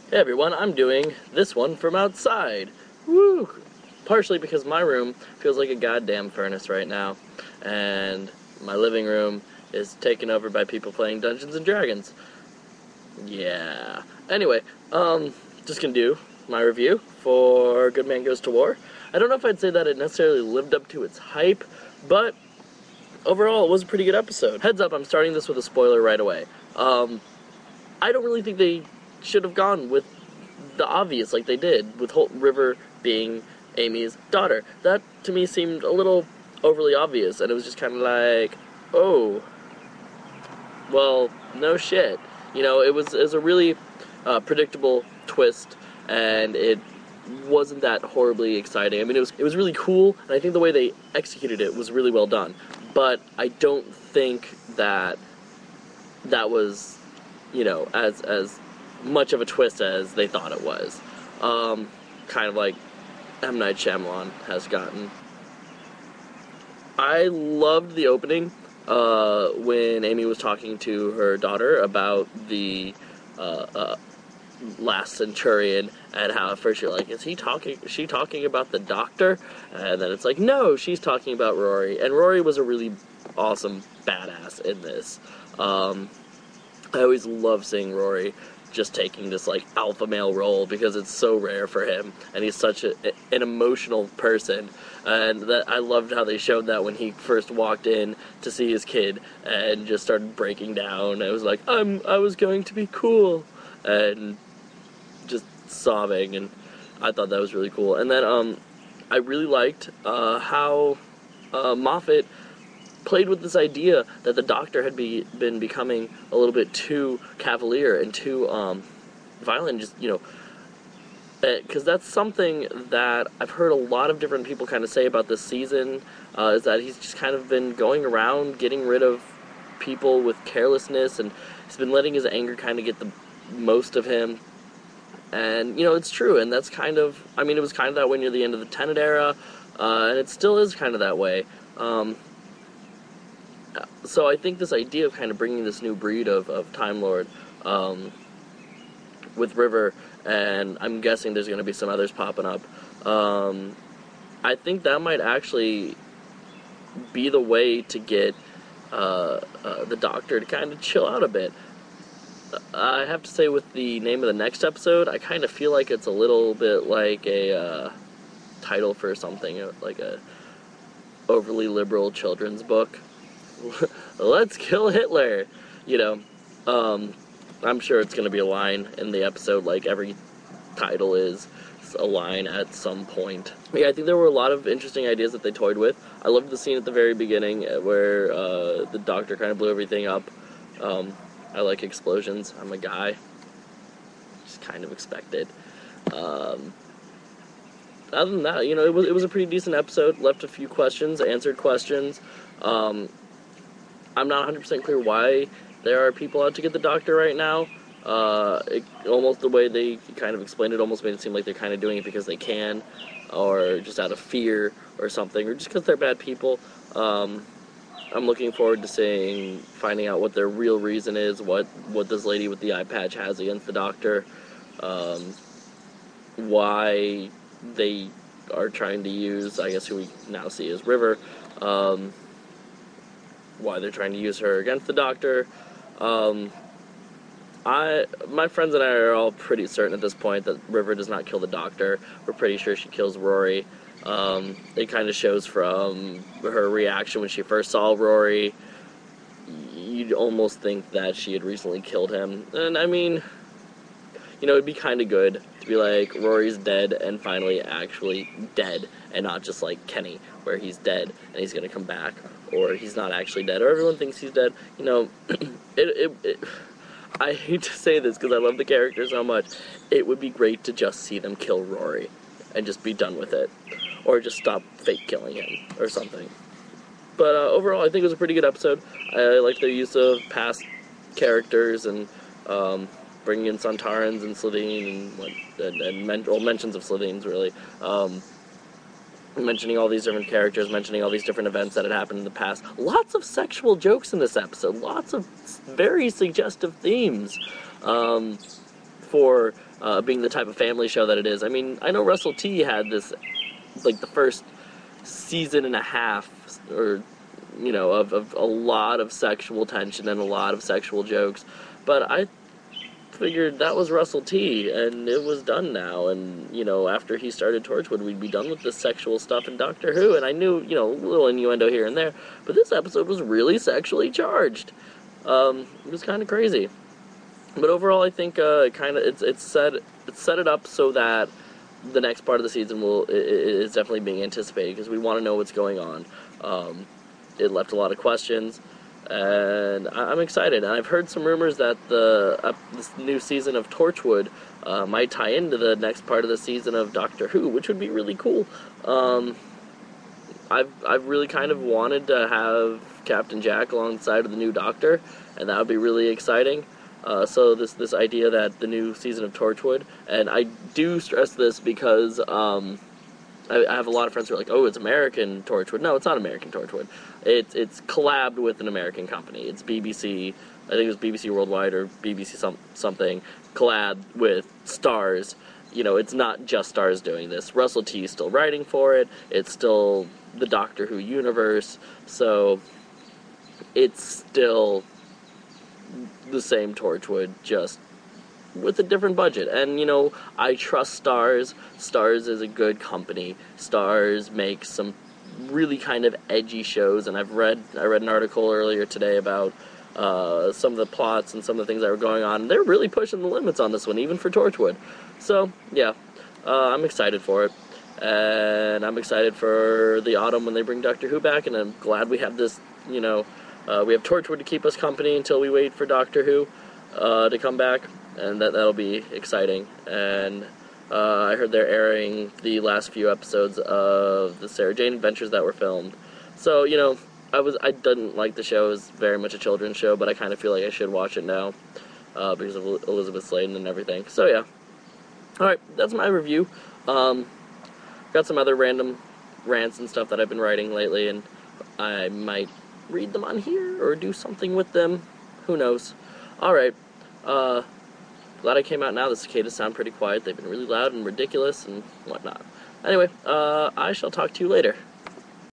Hey everyone, I'm doing this one from outside. Woo! Partially because my room feels like a goddamn furnace right now, and my living room is taken over by people playing Dungeons and Dragons. Yeah. Anyway, just gonna do my review for Good Man Goes to War. I don't know if I'd say that it necessarily lived up to its hype, but overall it was a pretty good episode. Heads up, I'm starting this with a spoiler right away. I don't really think they should have gone with the obvious like they did, with River being Amy's daughter. That, to me, seemed a little overly obvious, and it was just kind of like, oh, well, no shit. You know, it was a really predictable twist, and it wasn't that horribly exciting. I mean, it was really cool, and I think the way they executed it was really well done. But I don't think that was, you know, as much of a twist as they thought it was. Kind of like M. Night Shyamalan has gotten. I loved the opening when Amy was talking to her daughter about the last Centurion, and how at first you're like, is she talking about the Doctor? And then it's like, no, she's talking about Rory. And Rory was a really awesome badass in this. I always love seeing Rory just taking this, like, alpha male role, because it's so rare for him, and he's such an emotional person, and that I loved how they showed that when he first walked in to see his kid, and just started breaking down. I was like, I was going to be cool, and just sobbing, and I thought that was really cool. And then, I really liked, how, Moffat played with this idea that the Doctor had been becoming a little bit too cavalier and too violent, just, you know, because that's something that I've heard a lot of different people kind of say about this season, is that he's just kind of been going around getting rid of people with carelessness, and he's been letting his anger kind of get the most of him. And, you know, it's true, and that's kind of, I mean, it was kind of that way near the end of the Tennant era, and it still is kind of that way. So I think this idea of kind of bringing this new breed of Time Lord with River, and I'm guessing there's going to be some others popping up, I think that might actually be the way to get the Doctor to kind of chill out a bit. I have to say, with the name of the next episode, I kind of feel like it's a little bit like a title for something, like a overly liberal children's book. Let's kill Hitler, you know. I'm sure it's going to be a line in the episode, like every title is a line at some point. Yeah, I think there were a lot of interesting ideas that they toyed with. I loved the scene at the very beginning where the Doctor kind of blew everything up. I like explosions. I'm a guy. Just kind of expected. Other than that, you know, it was a pretty decent episode. Left a few questions, answered questions. I'm not 100% clear why there are people out to get the Doctor right now. Almost the way they kind of explained it almost made it seem like they're kind of doing it because they can, or just out of fear or something, or just because they're bad people. I'm looking forward to finding out what their real reason is, what this lady with the eye patch has against the Doctor, why they are trying to use, I guess who we now see as River, why they're trying to use her against the Doctor. My friends and I are all pretty certain at this point that River does not kill the Doctor. We're pretty sure she kills Rory. It kind of shows from her reaction when she first saw Rory. You'd almost think that she had recently killed him. And I mean, you know, it'd be kind of good to be like, Rory's dead and finally actually dead, and not just like Kenny, where he's dead and he's gonna come back, or he's not actually dead, or everyone thinks he's dead. You know, I hate to say this because I love the character so much. It would be great to just see them kill Rory and just be done with it, or just stop fake killing him or something. But overall, I think it was a pretty good episode. I like their use of past characters and bringing in Sontarans and Slitheen and mentions of Slitheen's, really. Mentioning all these different characters, mentioning all these different events that had happened in the past. Lots of sexual jokes in this episode. Lots of very suggestive themes. for being the type of family show that it is. I mean, I know Russell T had this, like, the first season and a half, or, you know, of a lot of sexual tension and a lot of sexual jokes, but I figured that was Russell T, and it was done now, and, you know, after he started Torchwood, we'd be done with the sexual stuff in Doctor Who, and I knew, you know, a little innuendo here and there, but this episode was really sexually charged. It was kind of crazy. But overall, I think it's set it up so that the next part of the season is definitely being anticipated, because we want to know what's going on. It left a lot of questions, and I'm excited. And I've heard some rumors that this new season of Torchwood might tie into the next part of the season of Doctor Who, which would be really cool. I've really kind of wanted to have Captain Jack alongside of the new Doctor, and that would be really exciting. So this idea that the new season of Torchwood, and I do stress this because I have a lot of friends who are like, oh, it's American Torchwood. No, it's not American Torchwood. It's collabed with an American company. It's BBC, I think it was BBC Worldwide or BBC something, collab with Starz. You know, it's not just Starz doing this. Russell T is still writing for it. It's still the Doctor Who universe. So it's still the same Torchwood, just with a different budget. And, you know, I trust Starz. Starz is a good company. Starz makes some really kind of edgy shows, and I read an article earlier today about some of the plots and some of the things that were going on, and they're really pushing the limits on this one, even for Torchwood. So, yeah, I'm excited for it. And I'm excited for the autumn when they bring Doctor Who back, and I'm glad we have this, you know, we have Torchwood to keep us company until we wait for Doctor Who to come back, and that'll be exciting. And I heard they're airing the last few episodes of the Sarah Jane Adventures that were filmed. So, you know, I didn't like the show. It was very much a children's show, but I kind of feel like I should watch it now because of Elizabeth Sladen and everything. So, yeah. Alright, that's my review. Got some other random rants and stuff that I've been writing lately, and I might read them on here or do something with them. Who knows? Alright. Glad I came out now. The cicadas sound pretty quiet. They've been really loud and ridiculous and whatnot. Anyway, I shall talk to you later.